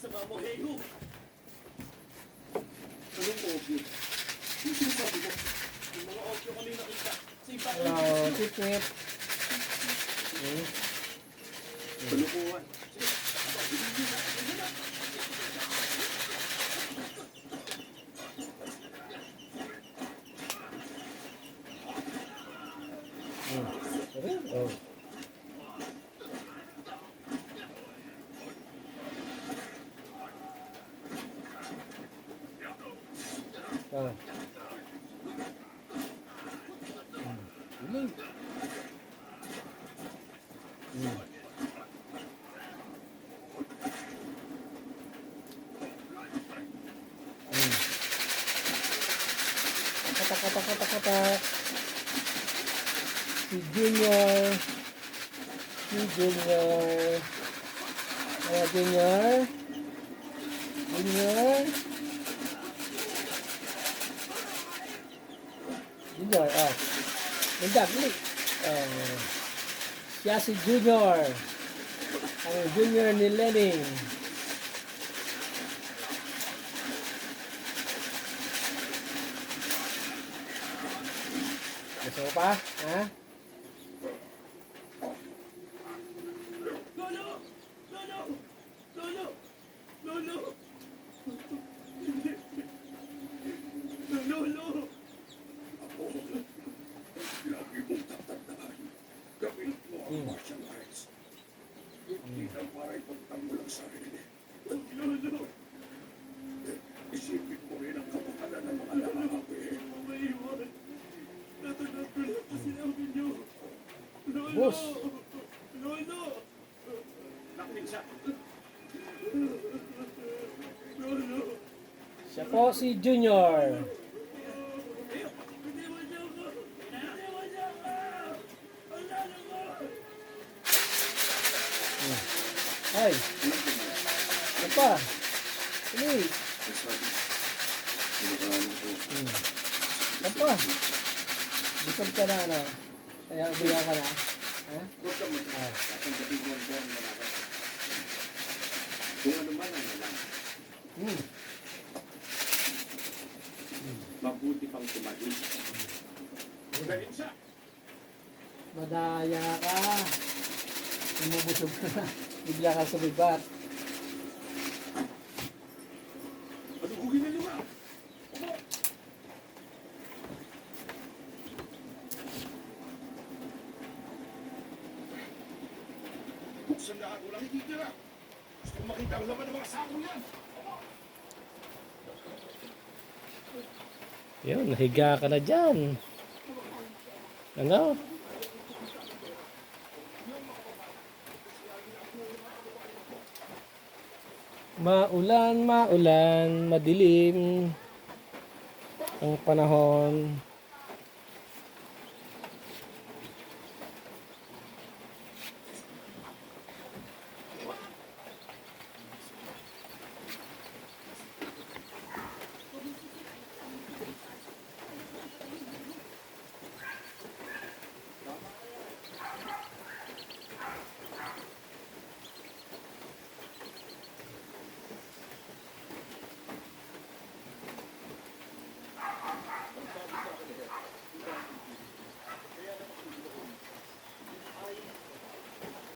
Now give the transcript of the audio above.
sama mo, Heyo. Anong obyo? Yung sinasabi mo, yung mga obyo kami nakita. Sa iba ko yung Hello, Tip-Tip. kalukuhan. Oh. Ah. Kata. Si Junior. Ayan, Junior, ah. Mendak, ini. Siya si Junior. Ang Junior ni Lening. Gusto mo pa? Ha? Lolo! Ako, lagi mong tatandaan. Gawin mo ang martial arts. Hindi na para ipagtanggol ang sarili. Lolo! Isipin mo rin ang kapakanan ng mga lalaki. Maiwan. Natanggap ko lang po sinabi niyo. Lolo! Boss. Lolo! Nakunin siya. Lolo! Siya po si Junior. Ay. Ano pa? Ano Ano pa? Bukod ka na ano? Kaya ubiya ka na? Ha? Huwag ka muna. Tatanggapin mo ang buwan mo na ako. Kung ano man ang nalang, mabuti pang tumagin. Magaling siya. Madaya ka. Umubusog ka na. Bigla ka sumibat. Madugugin na luma. Buksan lahat, walang ititira. Gusto ko makita ang laman ng mga sako yan. Yun, nahiga ka na dyan. Ano? Maulan, madilim ang panahon.